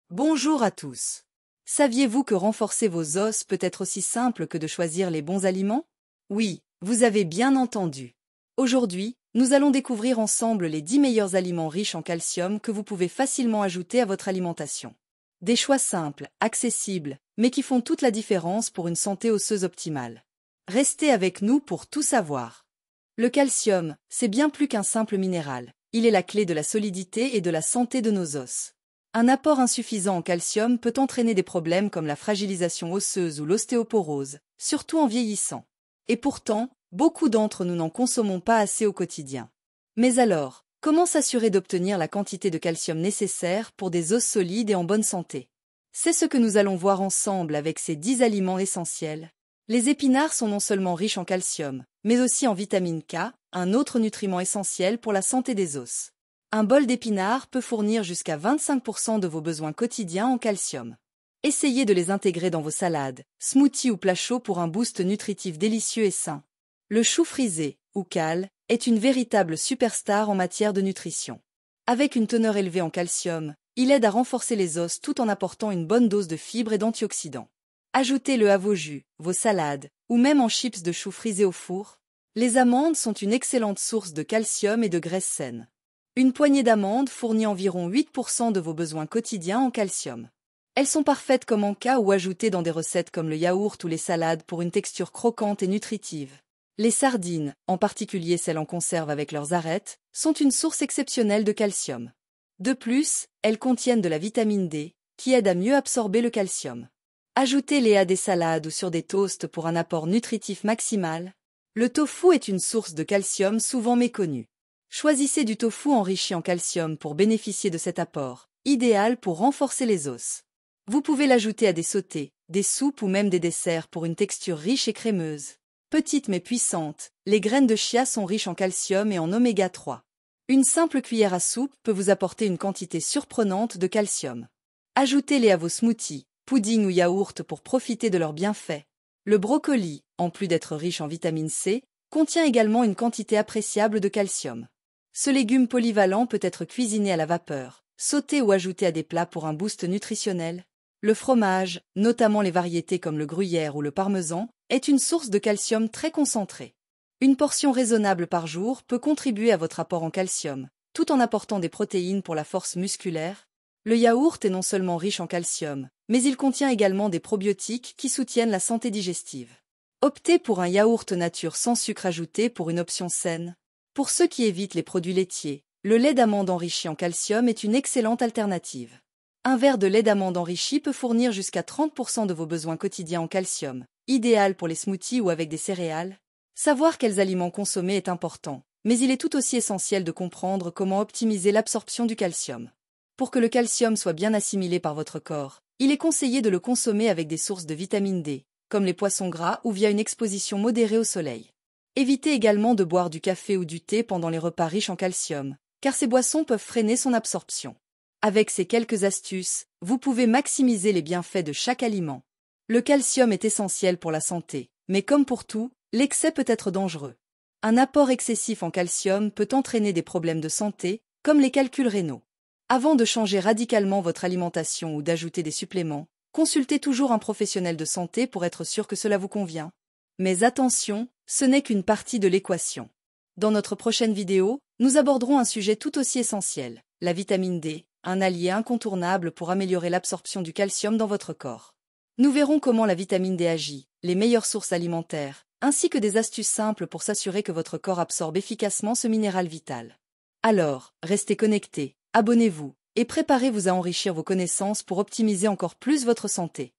Bonjour à tous. Saviez-vous que renforcer vos os peut être aussi simple que de choisir les bons aliments? Oui, vous avez bien entendu. Aujourd'hui, nous allons découvrir ensemble les 10 meilleurs aliments riches en calcium que vous pouvez facilement ajouter à votre alimentation. Des choix simples, accessibles, mais qui font toute la différence pour une santé osseuse optimale. Restez avec nous pour tout savoir. Le calcium, c'est bien plus qu'un simple minéral. Il est la clé de la solidité et de la santé de nos os. Un apport insuffisant en calcium peut entraîner des problèmes comme la fragilisation osseuse ou l'ostéoporose, surtout en vieillissant. Et pourtant, beaucoup d'entre nous n'en consommons pas assez au quotidien. Mais alors, comment s'assurer d'obtenir la quantité de calcium nécessaire pour des os solides et en bonne santé? C'est ce que nous allons voir ensemble avec ces 10 aliments essentiels. Les épinards sont non seulement riches en calcium, mais aussi en vitamine K, un autre nutriment essentiel pour la santé des os. Un bol d'épinards peut fournir jusqu'à 25% de vos besoins quotidiens en calcium. Essayez de les intégrer dans vos salades, smoothies ou plats chauds pour un boost nutritif délicieux et sain. Le chou frisé, ou cale, est une véritable superstar en matière de nutrition. Avec une teneur élevée en calcium, il aide à renforcer les os tout en apportant une bonne dose de fibres et d'antioxydants. Ajoutez-le à vos jus, vos salades, ou même en chips de chou frisé au four. Les amandes sont une excellente source de calcium et de graisse saine. Une poignée d'amandes fournit environ 8% de vos besoins quotidiens en calcium. Elles sont parfaites comme encas ou ajoutées dans des recettes comme le yaourt ou les salades pour une texture croquante et nutritive. Les sardines, en particulier celles en conserve avec leurs arêtes, sont une source exceptionnelle de calcium. De plus, elles contiennent de la vitamine D, qui aide à mieux absorber le calcium. Ajoutez-les à des salades ou sur des toasts pour un apport nutritif maximal. Le tofu est une source de calcium souvent méconnue. Choisissez du tofu enrichi en calcium pour bénéficier de cet apport, idéal pour renforcer les os. Vous pouvez l'ajouter à des sautés, des soupes ou même des desserts pour une texture riche et crémeuse. Petites mais puissantes, les graines de chia sont riches en calcium et en oméga 3. Une simple cuillère à soupe peut vous apporter une quantité surprenante de calcium. Ajoutez-les à vos smoothies, puddings ou yaourts pour profiter de leurs bienfaits. Le brocoli, en plus d'être riche en vitamine C, contient également une quantité appréciable de calcium. Ce légume polyvalent peut être cuisiné à la vapeur, sauté ou ajouté à des plats pour un boost nutritionnel. Le fromage, notamment les variétés comme le gruyère ou le parmesan, est une source de calcium très concentrée. Une portion raisonnable par jour peut contribuer à votre apport en calcium, tout en apportant des protéines pour la force musculaire. Le yaourt est non seulement riche en calcium, mais il contient également des probiotiques qui soutiennent la santé digestive. Optez pour un yaourt nature sans sucre ajouté pour une option saine. Pour ceux qui évitent les produits laitiers, le lait d'amande enrichi en calcium est une excellente alternative. Un verre de lait d'amande enrichi peut fournir jusqu'à 30% de vos besoins quotidiens en calcium, idéal pour les smoothies ou avec des céréales. Savoir quels aliments consommer est important, mais il est tout aussi essentiel de comprendre comment optimiser l'absorption du calcium. Pour que le calcium soit bien assimilé par votre corps, il est conseillé de le consommer avec des sources de vitamine D, comme les poissons gras ou via une exposition modérée au soleil. Évitez également de boire du café ou du thé pendant les repas riches en calcium, car ces boissons peuvent freiner son absorption. Avec ces quelques astuces, vous pouvez maximiser les bienfaits de chaque aliment. Le calcium est essentiel pour la santé, mais comme pour tout, l'excès peut être dangereux. Un apport excessif en calcium peut entraîner des problèmes de santé, comme les calculs rénaux. Avant de changer radicalement votre alimentation ou d'ajouter des suppléments, consultez toujours un professionnel de santé pour être sûr que cela vous convient. Mais attention, ce n'est qu'une partie de l'équation. Dans notre prochaine vidéo, nous aborderons un sujet tout aussi essentiel, la vitamine D, un allié incontournable pour améliorer l'absorption du calcium dans votre corps. Nous verrons comment la vitamine D agit, les meilleures sources alimentaires, ainsi que des astuces simples pour s'assurer que votre corps absorbe efficacement ce minéral vital. Alors, restez connectés, abonnez-vous, et préparez-vous à enrichir vos connaissances pour optimiser encore plus votre santé.